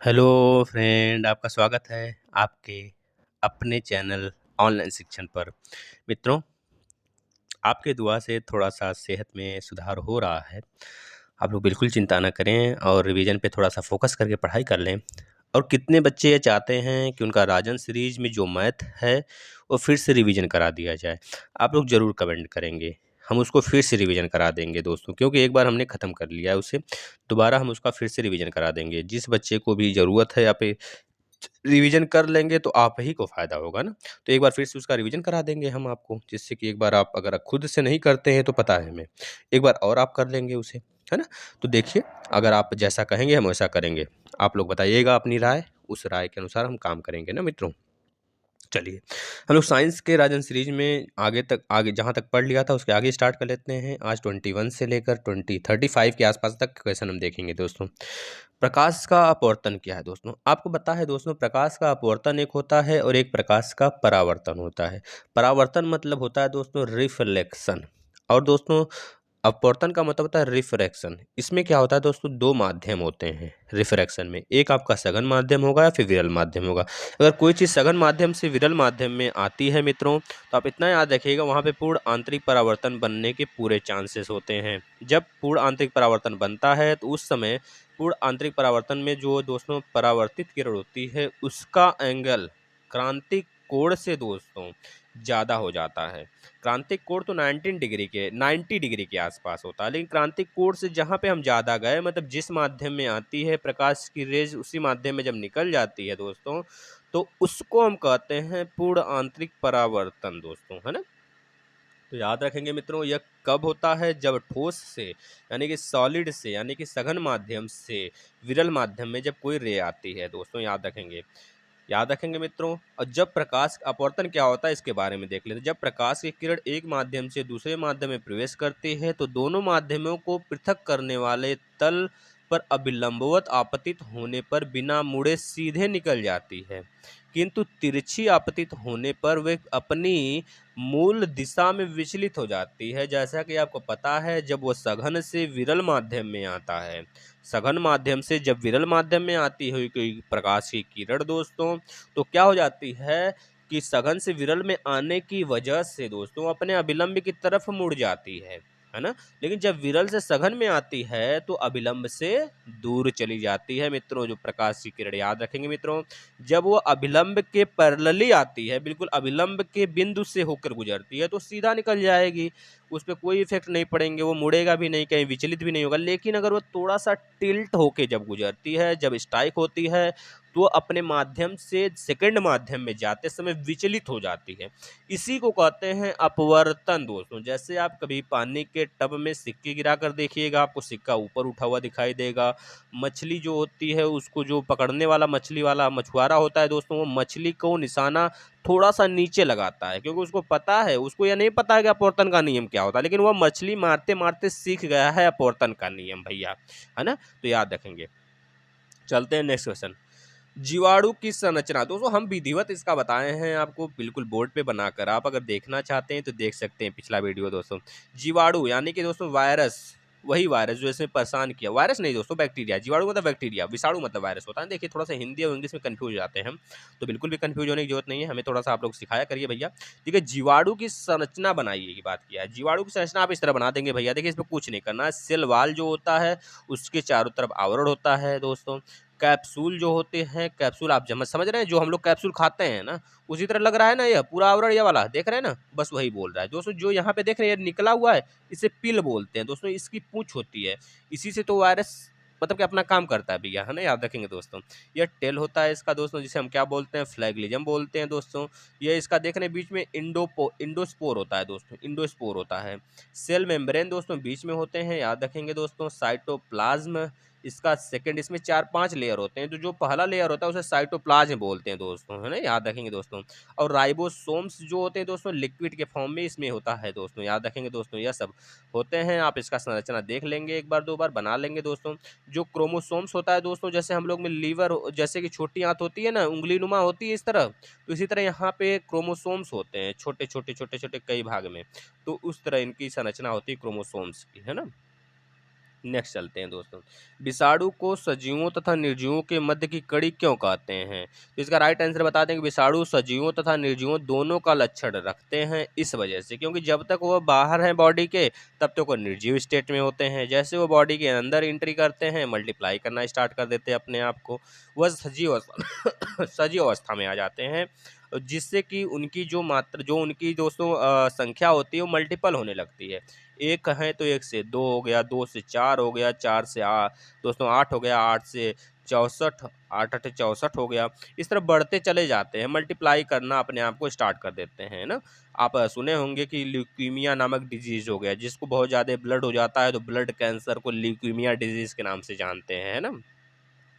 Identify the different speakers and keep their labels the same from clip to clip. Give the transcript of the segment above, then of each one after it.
Speaker 1: Hello friend, आपका स्वागत है आपके अपने चैनल ऑनलाइन शिक्षण पर। मित्रों, आपके दुआ से थोड़ा-सा सेहत में सुधार हो रहा है। आप लोग बिल्कुल चिंता ना करें और रिवीजन पे थोड़ा-सा फ़ोकस करके पढ़ाई कर लें। और कितने बच्चे ये चाहते हैं कि उनका राजन सीरीज़ में जो मैथ है, वो फिर से रिवीजन करा दिया जाए। आप लोग ज़रूर कमेंट करेंगे, हम उसको फिर से रिवीजन करा देंगे दोस्तों, क्योंकि एक बार हमने ख़त्म कर लिया है उसे, दोबारा हम उसका फिर से रिवीजन करा देंगे। जिस बच्चे को भी ज़रूरत है या पे रिवीजन कर लेंगे तो आप ही को फ़ायदा होगा ना। तो एक बार फिर से उसका रिवीजन करा देंगे हम आपको, जिससे कि एक बार आप अगर आप खुद से नहीं करते हैं तो पता है हमें, एक बार और आप कर लेंगे उसे, है ना? तो देखिए, अगर आप जैसा कहेंगे हम वैसा करेंगे। आप लोग बताइएगा अपनी राय, उस राय के अनुसार हम काम करेंगे ना मित्रों। चलिए, हम लोग साइंस के राजन सीरीज में आगे जहाँ तक पढ़ लिया था उसके आगे स्टार्ट कर लेते हैं। आज 21 से लेकर 35 के आसपास तक क्वेश्चन हम देखेंगे दोस्तों। प्रकाश का अपवर्तन क्या है दोस्तों? आपको पता है दोस्तों, प्रकाश का अपवर्तन एक होता है और एक प्रकाश का परावर्तन होता है। परावर्तन मतलब होता है दोस्तों रिफ्लेक्शन, और दोस्तों अपवर्तन का मतलब होता है रिफ्रैक्शन। इसमें क्या होता है दोस्तों, दो माध्यम होते हैं रिफ्रैक्शन में। एक आपका सघन माध्यम होगा या फिर विरल माध्यम होगा। अगर कोई चीज़ सघन माध्यम से विरल माध्यम में आती है मित्रों, तो आप इतना याद रखिएगा, वहाँ पे पूर्ण आंतरिक परावर्तन बनने के पूरे चांसेस होते हैं। जब पूर्ण आंतरिक परावर्तन बनता है तो उस समय पूर्ण आंतरिक परावर्तन में जो दोस्तों परावर्तित किरण होती है उसका एंगल क्रांतिक कोण से दोस्तों ज़्यादा हो जाता है। क्रांतिक कोण तो 90 डिग्री के आसपास होता है, लेकिन क्रांतिक कोण से जहाँ पे हम ज़्यादा गए, मतलब जिस माध्यम में आती है प्रकाश की रेज, उसी माध्यम में जब निकल जाती है दोस्तों, तो उसको हम कहते हैं पूर्ण आंतरिक परावर्तन दोस्तों, है ना? तो याद रखेंगे मित्रों, यह कब होता है? जब ठोस से यानी कि सॉलिड से यानी कि सघन माध्यम से विरल माध्यम में जब कोई रे आती है दोस्तों, याद रखेंगे मित्रों। और जब प्रकाश अपवर्तन क्या होता है इसके बारे में देख लेते हैं। जब प्रकाश की किरण एक माध्यम से दूसरे माध्यम में प्रवेश करती है तो दोनों माध्यमों को पृथक करने वाले तल पर अभिलंबवत आपतित होने पर बिना मुड़े सीधे निकल जाती है, किंतु तिरछी आपतित होने पर वे अपनी मूल दिशा में विचलित हो जाती है। जैसा कि आपको पता है, जब वो सघन से विरल माध्यम में आता है, सघन माध्यम से जब विरल माध्यम में आती हुई कोई प्रकाश की किरण दोस्तों, तो क्या हो जाती है कि सघन से विरल में आने की वजह से दोस्तों अपने अभिलंब की तरफ मुड़ जाती है ना? लेकिन जब विरल से सघन में आती है तो अभिलंब से दूर चली जाती है मित्रों। जो प्रकाश की किरण, याद रखेंगे मित्रों, जब वो अभिलंब के पैरेलली आती है, बिल्कुल अभिलंब के बिंदु से होकर गुजरती है, तो सीधा निकल जाएगी, उस पे कोई इफेक्ट नहीं पड़ेंगे, वो मुड़ेगा भी नहीं, कहीं विचलित भी नहीं होगा। लेकिन अगर वो थोड़ा सा टिल्ट होके जब गुजरती है, जब स्ट्राइक होती है, तो अपने माध्यम से सेकंड माध्यम में जाते समय विचलित हो जाती है। इसी को कहते हैं अपवर्तन दोस्तों। जैसे आप कभी पानी के टब में सिक्के गिरा कर देखिएगा, आपको सिक्का ऊपर उठा हुआ दिखाई देगा। मछली जो होती है, उसको जो पकड़ने वाला मछली वाला मछुआरा होता है दोस्तों, वो मछली को निशाना थोड़ा सा नीचे लगाता है, क्योंकि उसको पता है, उसको यह नहीं पता है कि अपवर्तन का नियम क्या होता है, लेकिन वह मछली मारते मारते सीख गया है अपवर्तन का नियम भैया, है ना? तो याद रखेंगे। चलते हैं नेक्स्ट क्वेश्चन। जीवाणु की संरचना दोस्तों, हम विधिवत इसका बताए हैं आपको, बिल्कुल बोर्ड पे बनाकर। आप अगर देखना चाहते हैं तो देख सकते हैं पिछला वीडियो दोस्तों। जीवाणु यानी कि दोस्तों वायरस, वही वायरस जो इसमें परेशान किया, वायरस नहीं दोस्तों, बैक्टीरिया। जीवाणु मतलब बैक्टीरिया, विषाणु मतलब वायरस होता है। देखिए, थोड़ा सा हिंदी और इंग्लिश में कंफ्यूज हो जाते हैं हम, तो बिल्कुल भी कंफ्यूज होने की जरूरत नहीं है, हमें थोड़ा सा आप लोग सिखाया करिए भैया। ठीक है, जीवाणु की संरचना बनाइए की बात किया है। जीवाणु की संरचना आप इस तरह बना देंगे भैया। देखिए, इसमें कुछ नहीं करना है, सेल वाल जो होता है उसके चारों तरफ आवरण होता है दोस्तों। कैप्सूल जो होते हैं, कैप्सूल आप समझ रहे हैं, जो हम लोग कैप्सूल खाते हैं ना, उसी तरह लग रहा है ना, यह पूरा आवरण ये वाला देख रहे हैं ना, बस वही बोल रहा है दोस्तों। जो यहाँ पे देख रहे हैं निकला हुआ है, इसे पिल बोलते हैं दोस्तों, इसकी पूंछ होती है। इसी से तो वायरस मतलब कि अपना काम करता है भैया, है ना? याद रखेंगे दोस्तों। यह टेल होता है इसका दोस्तों, जिसे हम क्या बोलते हैं, फ्लैगलिज्म बोलते हैं दोस्तों। ये इसका देखने बीच में इंडोस्पोर होता है दोस्तों, इंडोस्पोर होता है। सेल मेम्ब्रेन दोस्तों बीच में होते हैं, याद रखेंगे दोस्तों। साइटोप्लाज्म इसका सेकंड, इसमें 4-5 लेयर होते हैं, तो जो पहला लेयर होता है उसे साइटोप्लाज्म बोलते हैं दोस्तों, है ना? याद रखेंगे दोस्तों। और राइबोसोम्स जो होते हैं दोस्तों लिक्विड के फॉर्म में इसमें होता है दोस्तों, याद रखेंगे दोस्तों। यह सब होते हैं, आप इसका संरचना देख लेंगे, एक बार दो बार बना लेंगे दोस्तों। जो क्रोमोसोम्स होता है दोस्तों, जैसे हम लोग में लीवर, जैसे कि छोटी आंत होती है ना, उंगली नुमा होती है इस तरह, तो इसी तरह यहाँ पे क्रोमोसोम्स होते हैं, छोटे छोटे छोटे छोटे कई भाग में। तो उस तरह इनकी संरचना होती है क्रोमोसोम्स की, है ना? नेक्स्ट चलते हैं दोस्तों। विषाणु को सजीवों तथा निर्जीवों के मध्य की कड़ी क्यों कहते हैं? तो इसका राइट आंसर बता दें कि विषाणु सजीवों तथा निर्जीवों दोनों का लक्षण रखते हैं इस वजह से, क्योंकि जब तक वो बाहर हैं बॉडी के तब तक वो निर्जीव स्टेट में होते हैं। जैसे वो बॉडी के अंदर एंट्री करते हैं, मल्टीप्लाई करना स्टार्ट कर देते हैं अपने आप को, वह सजीव अवस्था सजीव अवस्था में आ जाते हैं, जिससे कि उनकी जो उनकी दोस्तों संख्या होती है वो मल्टीपल होने लगती है। एक है तो एक से दो हो गया, दो से चार हो गया, चार से दोस्तों आठ हो गया, आठ से 64, आठ आठ 64 हो गया। इस तरह बढ़ते चले जाते हैं, मल्टीप्लाई करना अपने आप को स्टार्ट कर देते हैं ना। आप सुने होंगे कि ल्यूकीमिया नामक डिजीज हो गया, जिसको बहुत ज़्यादा ब्लड हो जाता है तो ब्लड कैंसर को ल्यूकीमिया डिजीज के नाम से जानते हैं, है ना।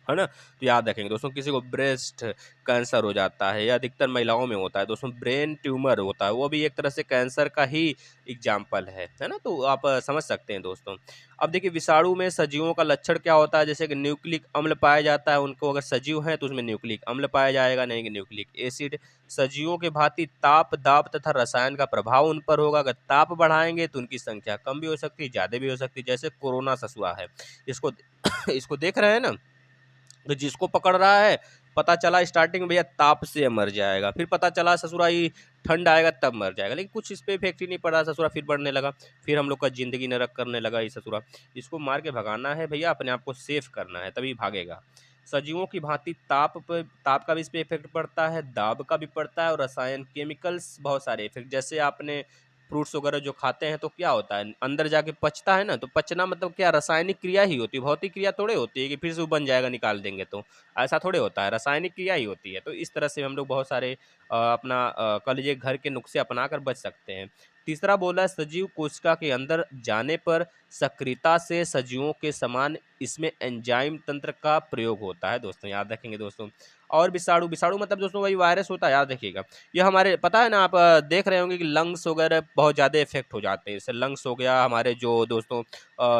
Speaker 1: है ना? तो याद रखेंगे दोस्तों, किसी को ब्रेस्ट कैंसर हो जाता है या अधिकतर महिलाओं में होता है दोस्तों, ब्रेन ट्यूमर होता है, वो भी एक तरह से कैंसर का ही एग्जाम्पल है ना? तो आप समझ सकते हैं दोस्तों। अब देखिए विषाणु में सजीवों का लक्षण क्या होता है, जैसे कि न्यूक्लिक अम्ल पाया जाता है, उनको अगर सजीव हैं तो उसमें न्यूक्लिक अम्ल पाया जाएगा, नहीं कि न्यूक्लिक एसिड। सजीवों के भांति ताप, दाब तथा रसायन का प्रभाव उन पर होगा, अगर ताप बढ़ाएंगे तो उनकी संख्या कम भी हो सकती है, ज़्यादा भी हो सकती है, जैसे कोरोना ससुआ है, इसको इसको देख रहे हैं ना। तो जिसको पकड़ रहा है, पता चला स्टार्टिंग में भैया ताप से मर जाएगा, फिर पता चला ससुरा ये ठंड आएगा तब मर जाएगा, लेकिन कुछ इस पे इफेक्ट ही नहीं पड़ा, ससुरा फिर बढ़ने लगा, फिर हम लोग का जिंदगी नरक करने लगा ये ससुरा। इसको मार के भगाना है भैया, अपने आप को सेफ करना है, तभी भागेगा। सजीवों की भांति ताप का भी इस पे इफेक्ट पड़ता है, दाब का भी पड़ता है, और रसायन केमिकल्स बहुत सारे इफेक्ट, जैसे आपने फ्रूट्स वगैरह जो खाते हैं तो क्या होता है, अंदर जाके पचता है ना, तो पचना मतलब क्या, रासायनिक क्रिया ही होती है, भौतिक क्रिया थोड़े होती है कि फिर से वो बन जाएगा निकाल देंगे, तो ऐसा थोड़े होता है, रासायनिक क्रिया ही होती है। तो इस तरह से हम लोग बहुत सारे अपना कह लीजिए घर के नुस्खे अपनाकर बच सकते हैं। तीसरा बोला है, सजीव कोशिका के अंदर जाने पर सक्रियता से सजीवों के समान इसमें एंजाइम तंत्र का प्रयोग होता है दोस्तों, याद रखेंगे दोस्तों। और विषाणु विषाणु मतलब दोस्तों वही वायरस होता है, याद रखिएगा। ये हमारे पता है ना, आप देख रहे होंगे कि लंग्स वगैरह बहुत ज़्यादा इफेक्ट हो जाते हैं, जैसे लंग्स हो गया, हमारे जो दोस्तों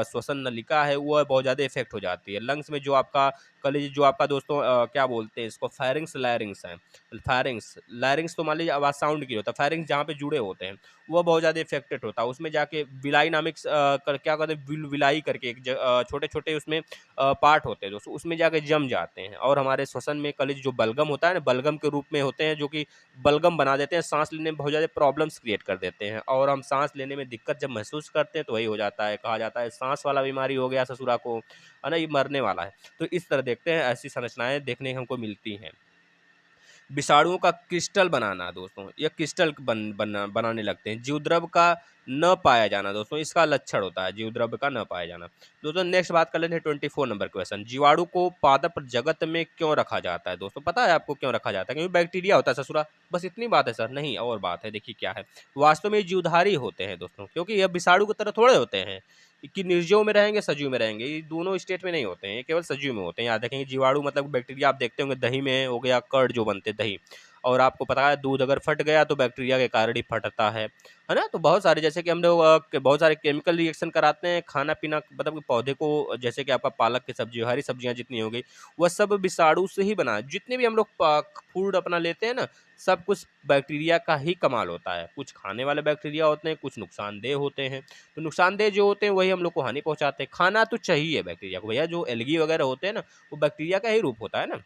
Speaker 1: श्वसन नलिका है वो बहुत ज़्यादा इफेक्ट हो जाती है। लंग्स में जो आपका कह लीजिए जो आपका दोस्तों क्या बोलते हैं इसको, फायरिंग्स लैरिंग्स हैं। फायरिंग्स लैरिंग्स तो मान लीजिए आवाज़ साउंड की होता है, फायरिंग्स जहाँ पे जुड़े होते हैं वो बहुत ज़्यादा इफेक्टेड होता है, उसमें जाके विलाई नामिक क्या कहते हैं, विलाई करके एक छोटे छोटे उसमें पार्ट होते हैं दोस्तों, उसमें जाके जम जाते हैं, और हमारे श्वसन में कह लीजिए जो बलगम होता है ना, बलगम के रूप में होते हैं, जो कि बलगम बना देते हैं, सांस लेने में बहुत ज़्यादा प्रॉब्लम्स क्रिएट कर देते हैं, और हम सांस लेने में दिक्कत जब महसूस करते हैं तो वही हो जाता है, कहा जाता है सांस वाला बीमारी हो गया ससुरा को, है ना, ये मरने वाला है। तो इस तरह देखते हैं, ऐसी संरचनाएं देखने को हमको मिलती हैं। विषाणुओं का क्रिस्टल बनाना दोस्तों, ये क्रिस्टल बनाने लगते हैं। जीवद्रव का न पाया जाना दोस्तों, इसका लक्षण होता है जीवद्रव का न पाया जाना। दोस्तों नेक्स्ट बात कर लेते हैं 24 नंबर क्वेश्चन, जीवाणु को पादप जगत में क्यों रखा जाता है दोस्तों, पता है आपको क्यों रखा जाता है? क्योंकि बैक्टीरिया होता है ससुरा, बस इतनी बात है सर, नहीं और बात है, देखिए क्या है। वास्तव में ये जीवधारी होते हैं दोस्तों, क्योंकि ये विषाणु की तरह थोड़े होते हैं कि निर्जीव में रहेंगे सजीव में रहेंगे, ये दोनों स्टेट में नहीं होते हैं, ये केवल सजीव में होते हैं, याद रखेंगे। जीवाणु मतलब बैक्टीरिया, आप देखते होंगे दही में हो गया, कर्ड जो बनते हैं दही, और आपको पता है दूध अगर फट गया तो बैक्टीरिया के कारण ही फटता है ना। तो बहुत सारे, जैसे कि हम लोग बहुत सारे केमिकल रिएक्शन कराते हैं खाना पीना, मतलब कि पौधे को, जैसे कि आपका पालक की सब्जी, हरी सब्जियां जितनी हो गई, वह सब विषाणु से ही बना है। जितने भी हम लोग फूड अपना लेते हैं ना, सब कुछ बैक्टीरिया का ही कमाल होता है। कुछ खाने वाले बैक्टीरिया होते हैं, कुछ नुकसानदेह होते हैं, तो नुकसानदेह जो होते हैं वही हम लोग को हानि पहुंचाते हैं। खाना तो चाहिए बैक्टीरिया को भैया, जो एलगी वगैरह होते हैं ना, वो बैक्टीरिया का ही रूप होता है ना।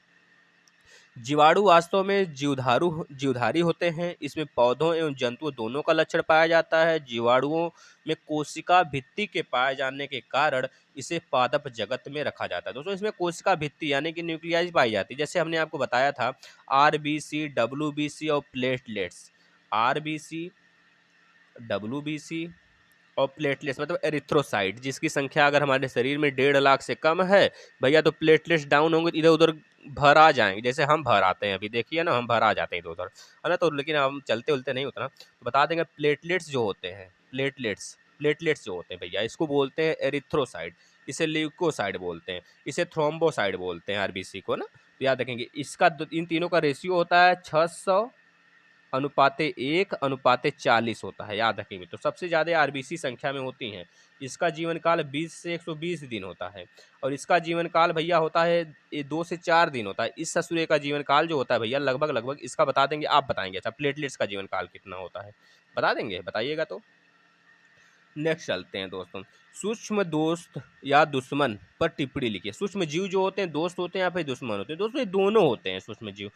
Speaker 1: जीवाणु वास्तव में जीवधारी होते हैं, इसमें पौधों एवं जंतुओं दोनों का लक्षण पाया जाता है। जीवाणुओं में कोशिका भित्ति के पाए जाने के कारण इसे पादप जगत में रखा जाता है दोस्तों। इसमें कोशिका भित्ति यानी कि न्यूक्लियाई पाई जाती है, जैसे हमने आपको बताया था आरबीसी, डब्ल्यूबीसी और प्लेटलेट्स। आरबीसी, डब्ल्यूबीसी और प्लेटलेट्स मतलब एरिथ्रोसाइट, जिसकी संख्या अगर हमारे शरीर में 1.5 लाख से कम है भैया, तो प्लेटलेट्स डाउन होंगे, इधर उधर भर आ जाएंगे, जैसे हम भर आते हैं, अभी देखिए ना, हम भर आ जाते हैं इधर उधर, है ना। तो लेकिन हम चलते उलते नहीं उतना, तो बता देंगे प्लेटलेट्स जो होते हैं, प्लेटलेट्स जो होते हैं भैया, इसको बोलते हैं एरिथ्रोसाइट, इसे ल्यूकोसाइड बोलते हैं, इसे थ्रोम्बोसाइड बोलते हैं आरबीसी को ना। तो याद रखेंगे, इसका इन तीनों का रेशियो होता है 600:1:40 होता है, याद रखेंगे। तो सबसे ज़्यादा आरबीसी संख्या में होती हैं। इसका जीवन काल 20 से 120 दिन होता है, और इसका जीवन काल भैया होता है 2 से 4 दिन होता है। इस ससुरे का जीवन काल जो होता है भैया, लगभग लगभग इसका बता देंगे, आप बताएंगे। अच्छा, प्लेटलेट्स का जीवन काल कितना होता है, बता देंगे, बताइएगा तो। नेक्स्ट चलते हैं दोस्तों। सूक्ष्म दोस्त या दुश्मन पर टिप्पणी लिखिए। सूक्ष्म जीव जो होते हैं दोस्त होते हैं या फिर दुश्मन होते हैं? दोस्तों ये दोनों होते हैं सूक्ष्म जीव।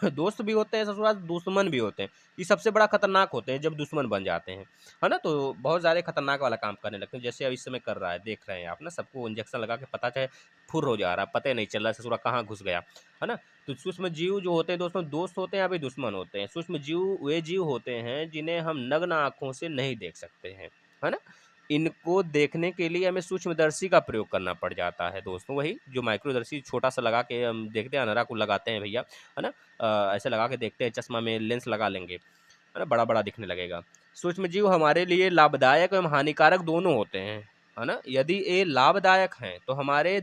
Speaker 1: दोस्त भी होते हैं ससुराल, दुश्मन भी होते हैं। ये सबसे बड़ा खतरनाक होते हैं जब दुश्मन बन जाते हैं, है ना? तो बहुत ज़्यादा खतरनाक वाला काम करने लगते हैं, जैसे अब इस समय कर रहा है, देख रहे हैं आप ना, सबको इंजेक्शन लगा के पता चाहे फुर हो जा रहा है, पता ही नहीं चल रहा है ससुरा कहाँ घुस गया, है ना? तो सूक्ष्म जीव जो होते हैं दोस्तों, दोस्त होते हैं या फिर दुश्मन होते हैं? सूक्ष्म जीव वे जीव होते हैं जिन्हें हम नग्न आँखों से नहीं देख सकते हैं, है ना? इनको देखने के लिए हमें सूक्ष्मदर्शी का प्रयोग करना पड़ जाता है दोस्तों, वही जो माइक्रोदर्शी छोटा-सा लगा के हम देखते हैं, अंधेरा को लगाते हैं भैया, है ना? ऐसे लगा के देखते हैं, चश्मा में लेंस लगा लेंगे, है ना? बड़ा-बड़ा दिखने लगेगा। सूक्ष्मजीव हमारे लिए लाभदायक एवं हानिकारक दोनों होते हैं, है ना? यदि ये लाभदायक हैं, तो हमारे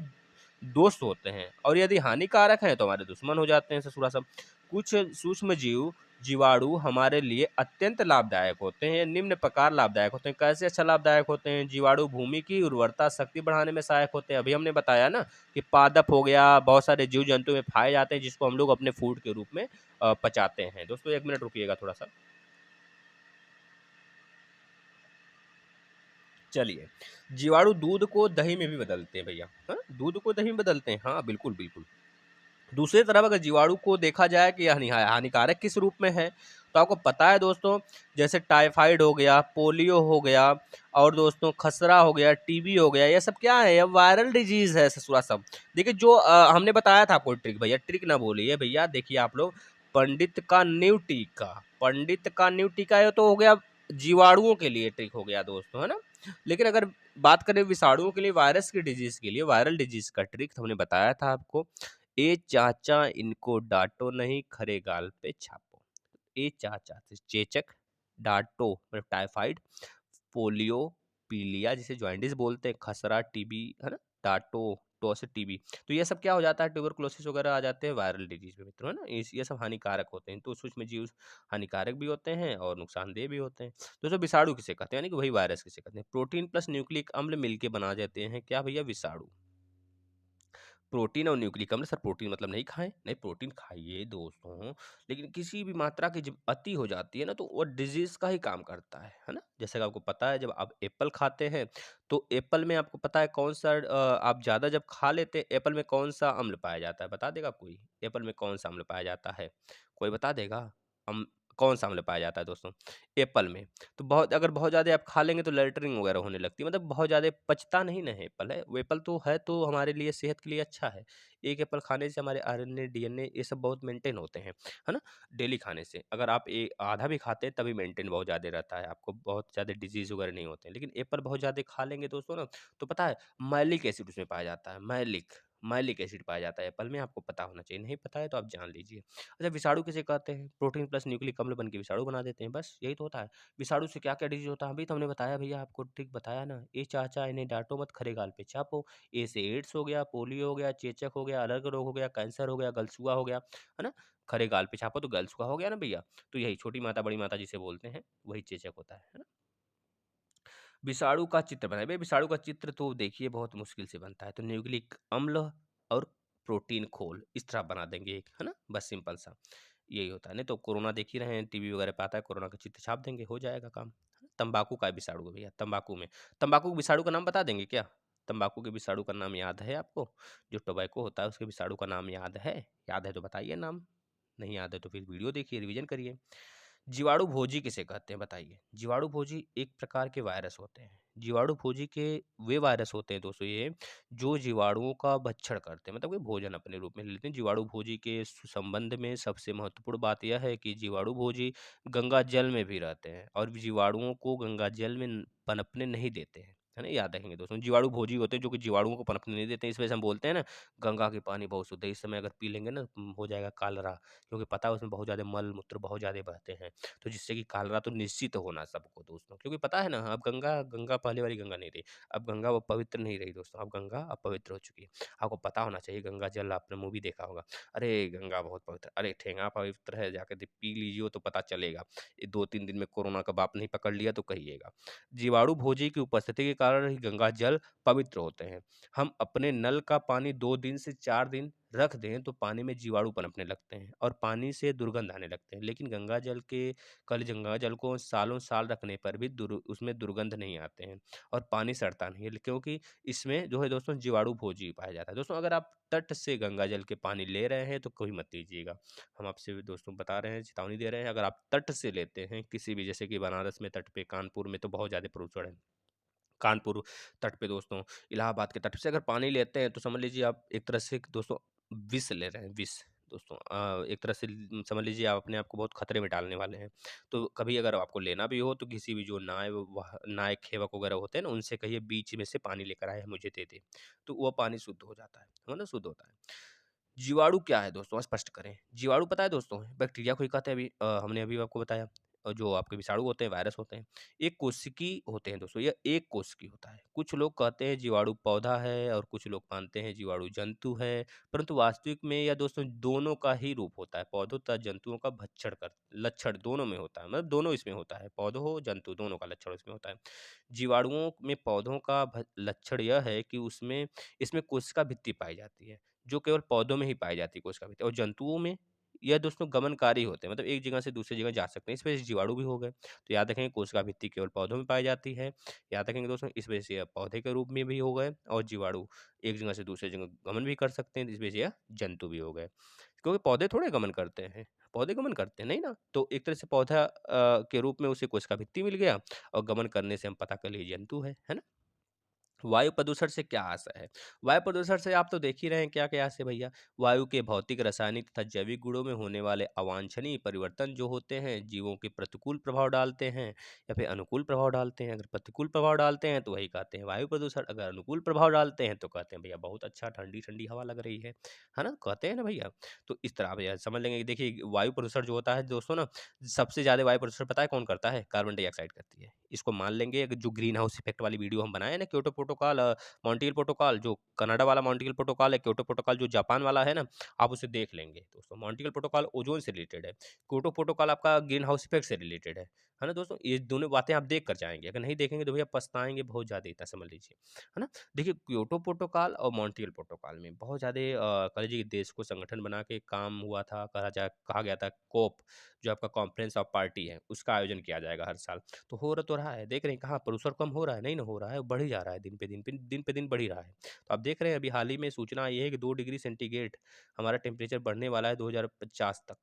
Speaker 1: दोस्त होते हैं और यदि हानिकारक हैं, तो हमारे दुश्मन हो जाते हैं ससुरा सब। कुछ सूक्ष्मजीव जीवाणु हमारे लिए अत्यंत लाभदायक होते हैं, निम्न प्रकार लाभदायक होते हैं। कैसे अच्छा लाभदायक होते हैं? जीवाणु भूमि की उर्वरता शक्ति बढ़ाने में सहायक होते हैं। अभी हमने बताया ना कि पादप हो गया, बहुत सारे जीव-जंतु में पाए जाते हैं, जिसको हम लोग अपने फूड के रूप में पचाते हैं। दोस्तों 1 मिनट रुकिएगा थोड़ा-सा। चलिए, जीवाणु दूध को दही में भी बदलते हैं भैया, हाँ? दूध को दही में बदलते हैं? हाँ, बिल्कुल, बिल्कुल। दूसरी तरफ अगर जीवाणु को देखा जाए कि हानिकारक किस रूप में है, तो आपको पता है दोस्तों, जैसे टाइफाइड हो गया, पोलियो हो गया और दोस्तों खसरा हो गया, टीबी हो गया, ये सब क्या है? ये वायरल डिजीज़ है ससुरा सब। देखिए जो हमने बताया था आपको ट्रिक भैया, ट्रिक ना बोलिए भैया, देखिए आप लोग, पंडित का न्यू टीका ये तो हो गया जीवाणुओं के लिए ट्रिक हो गया दोस्तों, है ना? लेकिन अगर बात करें विषाणुओं के लिए, वायरस की डिजीज़ के लिए, वायरल डिजीज़ का ट्रिक हमने बताया था आपको। ए चाचा इनको डांटो नहीं, खरे गाल पे छापो। ए चाचा से चेचक, डांटो मतलब टाइफाइड, पोलियो, पीलिया जिसे जॉइंटिस बोलते हैं, खसरा, टीबी, है ना? डांटो, टो से टीबी। तो ये सब क्या हो जाता है? ट्यूबरकुलोसिस वगैरह आ जाते हैं वायरल डिजीज में मित्रों, है ना? ये सब हानिकारक होते हैं। तो सूक्ष्म जीव हानिकारक भी होते हैं और नुकसानदेह भी होते हैं। दोस्तों विषाणु किसे कहते हैं? यानी कि वही वायरस किसे कहते हैं? प्रोटीन प्लस न्यूक्लिक अम्ल मिलके बना देते हैं क्या भैया? विषाणु। प्रोटीन और न्यूक्लिक अम्ल, सर प्रोटीन मतलब नहीं खाएं? नहीं, प्रोटीन खाइए दोस्तों, लेकिन किसी भी मात्रा की जब अति हो जाती है ना, तो वो डिजीज का ही काम करता है ना? जैसे कि आपको पता है, जब आप एप्पल खाते हैं, तो एप्पल में आपको पता है कौन सा आप ज़्यादा जब खा लेते हैं, एप्पल में कौन सा अम्ल पाया जाता है? बता देगा कोई? एप्पल में कौन सा अम्ल पाया जाता है? कोई बता देगा? अम कौन सा अम्ल पाया जाता है दोस्तों एप्पल में? तो बहुत ज़्यादा आप खा लेंगे तो लेटरिंग वगैरह होने लगती है, मतलब बहुत ज़्यादा पचता नहीं ना है एप्पल है, वो एप्पल तो है तो हमारे लिए सेहत के लिए अच्छा है। एक एप्पल खाने से हमारे आरएनए, डीएनए ये सब बहुत मेंटेन होते हैं, है ना? डेली खाने से। अगर आप आधा भी खाते हैं तभी मेंटेन बहुत ज़्यादा रहता है, आपको बहुत ज़्यादा डिजीज़ वगैरह नहीं होते हैं। लेकिन एप्पल बहुत ज़्यादा खा लेंगे दोस्तों ना, तो पता है मैलिक एसिड उसमें पाया जाता है, मैलिक एसिड पाया जाता है एप्पल में, आपको पता होना चाहिए। नहीं पता है तो आप जान लीजिए। अच्छा विषाणु किसे कहते हैं? प्रोटीन प्लस न्यूक्लिक अम्ल बन के विषाणु बना देते हैं, बस यही तो होता है। विषाणु से क्या-क्या डिजीज़ होता है? अभी तो हमने बताया भैया आपको, ठीक बताया ना। ए चाचा इन्हें डाँटो मत, खरे गाल पे चापो। ए से एड्स हो गया, पोलियो हो गया, चेचक हो गया, अलग रोग हो गया, कैंसर हो गया, गलसुआ हो गया, है ना? खरे गाल पे छापो तो गलसुआ हो गया ना भैया। तो यही छोटी माता, बड़ी माता जिसे बोलते हैं, वही चेचक होता है ना? विषाणु का चित्र बनाइए। भई विषाणु का चित्र तो देखिए बहुत मुश्किल से बनता है। तो न्यूक्लिक अम्ल और प्रोटीन खोल इस तरह बना देंगे एक, है ना? बस सिंपल सा, यही होता है। नहीं तो कोरोना देख ही रहे हैं, टीवी वगैरह पे आता है, कोरोना का चित्र छाप देंगे, हो जाएगा काम। तम्बाकू का विषाणु है भैया, तम्बाकू में। तम्बाकू के विषाणु का नाम बता देंगे क्या? तम्बाकू के विषाणु का नाम याद है आपको? जो टोबैको होता है उसके विषाणु का नाम याद है? याद है तो बताइए नाम। नहीं याद है तो फिर वीडियो देखिए, रिवीजन करिए। जीवाणु भोजी किसे कहते हैं बताइए? जीवाणु भोजी एक प्रकार के वायरस होते हैं। जीवाणु भोजी के वे वायरस होते हैं दोस्तों ये, जो जीवाणुओं का भक्षण करते हैं, मतलब कि भोजन अपने रूप में ले लेते हैं। जीवाणु भोजी के संबंध में सबसे महत्वपूर्ण बात यह है कि जीवाणु भोजी गंगा जल में भी रहते हैं और जीवाणुओं को गंगा जल में पनपने नहीं देते हैं, है ना? याद रखेंगे दोस्तों, जीवाणु भोजी होते हैं जो कि जीवाणुओं को पनपने नहीं देते हैं। इस वजह से हम बोलते हैं ना, गंगा के पानी बहुत शुद्ध है। इस समय अगर पी लेंगे ना, हो जाएगा कालरा, क्योंकि पता है उसमें बहुत ज़्यादा मल मूत्र बहुत ज़्यादा बहते हैं। तो जिससे कि कालरा तो निश्चित होना सबको दोस्तों, क्योंकि पता है ना, अब गंगा गंगा पहले वाली गंगा नहीं रही। अब गंगा वो पवित्र नहीं रही दोस्तों, अब गंगा अपवित्र हो चुकी है। आपको पता होना चाहिए, गंगा जल आपने मूवी देखा होगा, अरे गंगा बहुत पवित्र, अरे ठेंगा पवित्र है, जाकर पी लीजिए तो पता चलेगा। ये 2-3 दिन में कोरोना का बाप नहीं पकड़ लिया तो कहिएगा। जीवाणु भोजी की उपस्थिति के कारण ही गंगा जल पवित्र होते हैं। हम अपने नल का पानी 2 दिन से 4 दिन रख दें तो पानी में जीवाणु पनपने लगते हैं और पानी से दुर्गंध आने लगते हैं। लेकिन गंगा जल को सालों-साल रखने पर भी उसमें दुर्गंध नहीं आते हैं और पानी सड़ता नहीं है, क्योंकि इसमें जो है दोस्तों जीवाणु भोजी पाया जाता है। दोस्तों अगर आप तट से गंगा जल के पानी ले रहे हैं तो कभी मत लीजिएगा। हम आपसे भी दोस्तों बता रहे हैं, चेतावनी दे रहे हैं, अगर आप तट से लेते हैं किसी भी, जैसे कि बनारस में तट पे, कानपुर में तो बहुत ज़्यादा प्रदूषण है। कानपुर तट पे दोस्तों, इलाहाबाद के तट से अगर पानी लेते हैं तो समझ लीजिए आप एक तरह से दोस्तों विष ले रहे हैं, विष। दोस्तों एक तरह से समझ लीजिए आप अपने आप को बहुत खतरे में डालने वाले हैं। तो कभी अगर आपको लेना भी हो तो किसी भी जो नाय खेवक वगैरह होते हैं ना, उनसे कहिए बीच में से पानी लेकर आए, मुझे दे दे। तो वो पानी शुद्ध हो जाता है ना, शुद्ध होता है। जीवाणु क्या है दोस्तों? स्पष्ट करें। जीवाणु पता है दोस्तों, बैक्टीरिया को ही कहते हैं। हमने अभी आपको बताया। और जो आपके विषाणु होते हैं, वायरस होते हैं, एक कोशिकी होते हैं दोस्तों, यह एक कोशिकी होता है। कुछ लोग कहते हैं जीवाणु पौधा है और कुछ लोग मानते हैं जीवाणु जंतु है, परंतु वास्तविक में यह दोस्तों दोनों का ही रूप होता है। पौधों तथा जंतुओं का लक्षण दोनों में होता है, मतलब दोनों इसमें होता है, पौधों हो जंतु दोनों का लक्षण इसमें होता है। जीवाणुओं में पौधों का लक्षण यह है कि उसमें इसमें कोशिका भित्ति पाई जाती है, जो केवल पौधों में ही पाई जाती है कोशिका भित्ति, और जंतुओं में यह दोस्तों गमनकारी होते हैं, मतलब एक जगह से दूसरी जगह जा सकते हैं। इस वजह से जीवाणु भी हो गए। तो याद रखेंगे कोशिका भित्ति केवल पौधों में पाई जाती है। याद रखेंगे दोस्तों, इस वजह से यह पौधे के रूप में भी हो गए, और जीवाणु एक जगह से दूसरी जगह गमन भी कर सकते हैं, इस वजह से यह जंतु भी हो गए। क्योंकि पौधे थोड़े गमन करते हैं, पौधे गमन करते हैं नहीं ना। तो एक तरह से पौधा के रूप में उसे कोशिका भित्ति मिल गया, और गमन करने से हम पता कर लिए जंतु है ना। वायु प्रदूषण से क्या आशय है? वायु प्रदूषण से आप तो देख ही रहे हैं क्या-क्या आशय भैया। वायु के भौतिक, रासायनिक तथा जैविक गुणों में होने वाले अवांछनीय परिवर्तन जो होते हैं, जीवों के प्रतिकूल प्रभाव डालते हैं या फिर अनुकूल प्रभाव डालते हैं। अगर प्रतिकूल प्रभाव डालते हैं तो वही कहते हैं वायु प्रदूषण, अगर अनुकूल प्रभाव डालते हैं तो कहते हैं भैया बहुत अच्छा ठंडी-ठंडी हवा लग रही है ना? कहते हैं ना भैया। तो इस तरह भैया समझ लेंगे कि देखिए वायु प्रदूषण जो होता है दोस्तों ना, सबसे ज़्यादा वायु प्रदूषण पता है कौन करता है? कार्बन डाइऑक्साइड करती है। इसको मान लेंगे, जो ग्रीन हाउस इफेक्ट वाली वीडियो हम बनाए ना, क्योटो प्रोटोकॉल, मॉन्ट्रियल प्रोटोकॉल, जो कनाडा वाला मॉन्ट्रियल प्रोटोकॉल है, क्योटो प्रोटोकॉल जो जापान वाला है ना, आप उसे देख लेंगे दोस्तों। मॉन्ट्रियल प्रोटोकॉल ओजोन से रिलेटेड है, क्योटो प्रोटोकॉल आपका ग्रीन हाउस इफेक्ट से रिलेटेड है ना दोस्तों। ये दोनों बातें आप देख कर जाएंगे, अगर नहीं देखेंगे तो भैया पछताएंगे बहुत ज़्यादा, इतना समझ लीजिए, है ना। देखिए क्योटो प्रोटोकॉल और मॉन्ट्रियल प्रोटोकॉल में बहुत ज़्यादा कह लीजिए देश को संगठन बना के काम हुआ था, कहा गया था कोप, जो आपका कॉन्फ्रेंस ऑफ पार्टी है, उसका आयोजन किया जाएगा हर साल। तो तो रहा है, देख रहे हैं कहाँ प्रदूषण कम हो रहा है? नहीं ना हो रहा है, बढ़ ही जा रहा है, दिन पे दिन बढ़ ही रहा है। तो आप देख रहे हैं अभी हाल ही में सूचना आई है कि 2 डिग्री सेंटीग्रेड हमारा टेम्परेचर बढ़ने वाला है 2050 तक।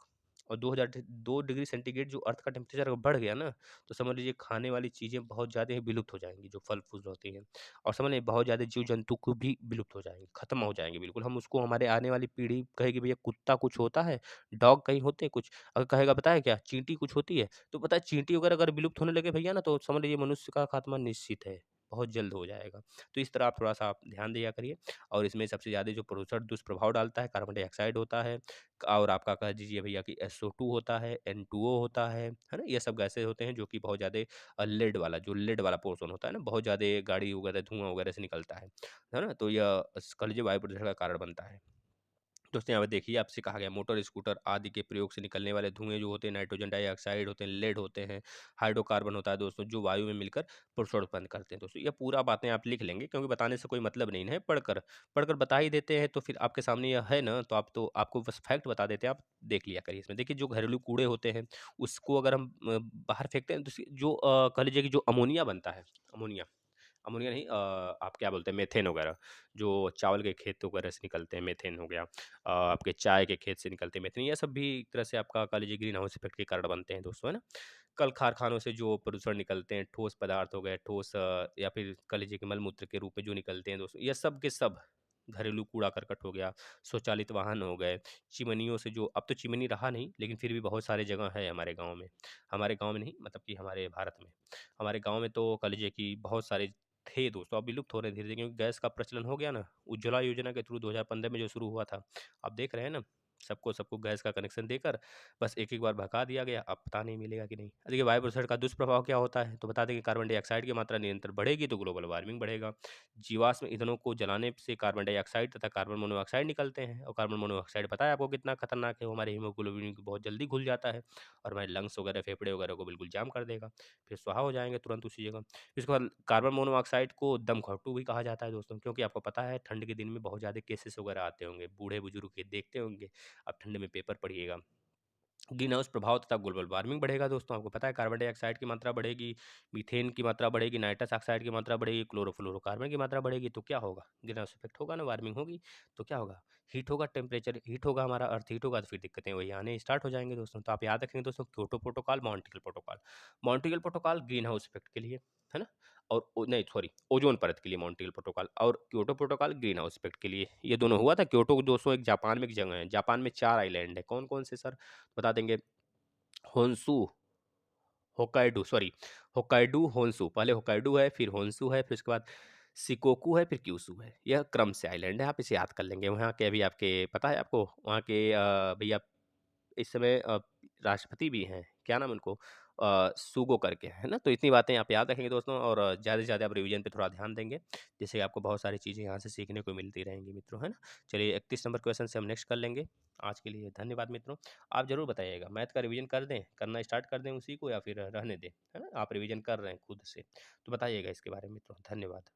Speaker 1: और 2 डिग्री सेंटीग्रेड जो अर्थ का टेम्परेचर अगर बढ़ गया ना, तो समझ लीजिए खाने वाली चीज़ें बहुत ज़्यादा ही विलुप्त हो जाएँगी, जो फल-फूल होती हैं। और समझ लीजिए बहुत ज़्यादा जीव-जंतु को भी विलुप्त हो जाएँगे, खत्म हो जाएँगे बिल्कुल। हम उसको, हमारे आने वाली पीढ़ी कहेगी भैया कुत्ता कुछ होता है, डॉग कहीं होते हैं कुछ? अगर कहेगा पता है क्या? चींटी कुछ होती है? तो पता है चींटी वगैरह अगर विलुप्त होने लगे भैया ना, तो समझ लीजिए मनुष्य का खात्मा निश्चित है, बहुत जल्द हो जाएगा। तो इस तरह आप थोड़ा-सा आप ध्यान दिया करिए। और इसमें सबसे ज़्यादा जो प्रदूषण दुष्प्रभाव डालता है, कार्बन डाइऑक्साइड होता है, और आपका कह दीजिए भैया कि SO2 होता है, N2O होता है ना? ये सब गैसें होते हैं जो कि बहुत ज़्यादा लेड वाला पोर्शन होता है ना, बहुत ज़्यादा गाड़ी वगैरह, धुआँ वगैरह से निकलता है ना? तो यह कह लीजिए वायु प्रदूषण का कारण बनता है। दोस्तों यहाँ पे देखिए आपसे कहा गया मोटर स्कूटर आदि के प्रयोग से निकलने वाले धुएँ जो होते हैं, नाइट्रोजन डाइऑक्साइड होते हैं, लेड होते हैं, हाइड्रोकार्बन होता है दोस्तों, जो वायु में मिलकर प्रदूषण उत्पन्न करते हैं दोस्तों। ये पूरा बातें आप लिख लेंगे, क्योंकि बताने से कोई मतलब नहीं है, पढ़कर बता ही देते हैं, तो फिर आपके सामने यह है ना, तो आपको बस फैक्ट बता देते हैं, आप देख लिया करिए इसमें। देखिए जो घरेलू कूड़े होते हैं, उसको अगर हम बाहर फेंकते हैं तो जो कह लीजिए कि जो अमोनिया बनता है, अमोनिया अमोनिया नहीं, आप क्या बोलते हैं, मेथेन वगैरह, जो चावल के खेत वगैरह से निकलते हैं, मेथेन हो गया। आपके चाय के खेत से निकलते हैं मेथेन, ये सब भी एक तरह से आपका कह लीजिए ग्रीन हाउस इफेक्ट के कारण बनते हैं दोस्तों, है ना। कल कारखानों से जो प्रदूषण निकलते हैं, ठोस पदार्थ हो गए, ठोस या फिर कह लीजिए कि मलमूत्र के रूप में जो निकलते हैं दोस्तों, ये सब के सब घरेलू कूड़ा करकट हो गया, स्वचालित वाहन हो गए, चिमनियों से जो, अब तो चिमनी रहा नहीं, लेकिन फिर भी बहुत सारे जगह है हमारे गाँव में नहीं, मतलब कि हमारे भारत में। हमारे गाँव में तो कह लीजिए कि बहुत सारे थे दोस्तों, अब विलुप्त हो रहे हैं धीरे-धीरे, क्योंकि गैस का प्रचलन हो गया ना, उज्ज्वला योजना के थ्रू 2015 में जो शुरू हुआ था, आप देख रहे हैं ना। सबको सबको गैस का कनेक्शन देकर बस एक-एक बार भड़का दिया गया, अब पता नहीं मिलेगा कि नहीं। देखिए वायु प्रदूषण का दुष्प्रभाव क्या होता है? तो बता दें कि कार्बन डाइऑक्साइड की मात्रा निरंतर बढ़ेगी तो ग्लोबल वार्मिंग बढ़ेगा। जीवाश्म ईंधनों को जलाने से कार्बन डाइऑक्साइड तथा कार्बन मोनोऑक्साइड निकलते हैं और कार्बन मोनोऑक्साइड पता है आपको कितना खतरनाक है? वो हमारे हीमोग्लोबिन को बहुत जल्दी घुल जाता है और हमारे लंग्स वगैरह, फेफड़े वगैरह को बिल्कुल जाम कर देगा। फिर स्वाहा हो जाएँगे तुरंत उसी जगह। इसके बाद कार्बन मोनोऑक्साइड को दमघोंटू भी कहा जाता है दोस्तों, क्योंकि आपको पता है ठंड के दिन में बहुत ज़्यादा केसेस वगैरह आते होंगे, बूढ़े-बुजुर्ग के देखते होंगे, आप ठंड में पेपर पढ़िएगा। ग्रीन हाउस प्रभाव तथा ग्लोबल वार्मिंग बढ़ेगा दोस्तों, आपको पता है कार्बन डाइऑक्साइड की मात्रा बढ़ेगी, मीथेन की मात्रा बढ़ेगी, नाइट्रस ऑक्साइड की मात्रा बढ़ेगी, क्लोरोफ्लोरोकार्बन की मात्रा बढ़ेगी, तो क्या होगा? ग्रीन हाउस इफेक्ट होगा ना, वार्मिंग होगी, तो क्या होगा? हीट होगा, टेम्परेचर हीट होगा, हमारा अर्थ हीट होगा, तो फिर दिक्कतें वही आने स्टार्ट हो जाएंगे दोस्तों। तो आप याद रखेंगे दोस्तों, Kyoto protocol, Montreal protocol. Montreal protocol green house effect के लिए, है ना? और नहीं सॉरी, ओजोन परत के लिए मॉन्ट्रियल प्रोटोकॉल, और Kyoto protocol green house effect के लिए। ये दोनों हुआ था। क्योटो दोस्तों एक जापान में एक जगह है, जापान में 4 आइलैंड है। कौन-कौन से सर? बता देंगे। Honshu, Hokkaido sorry, Hokkaido, Honshu. पहले होक्काइडू है, फिर होन्शु है, फिर उसके बाद शिकोकू है, फिर क्यूशू है। यह क्रम से आइलैंड है, आप इसे याद कर लेंगे। वहाँ के अभी आपके पता है आपको, वहाँ के भैया इस समय राष्ट्रपति भी हैं, क्या नाम है उनको? सुगो करके, है ना? तो इतनी बातें आप याद रखेंगे दोस्तों, और ज़्यादा से ज़्यादा आप रिवीजन पे थोड़ा ध्यान देंगे, जिससे आपको बहुत सारी चीज़ें यहाँ से सीखने को मिलती रहेंगी मित्रों, है ना? चलिए 31 नंबर क्वेश्चन से हम नेक्स्ट कर लेंगे। आज के लिए धन्यवाद मित्रों। आप ज़रूर बताइएगा, मैथ का रिवीजन कर दें, करना स्टार्ट कर दें उसी को, या फिर रहने दें, है ना? आप रिवीजन कर रहे हैं खुद से, तो बताइएगा इसके बारे में मित्रों। धन्यवाद।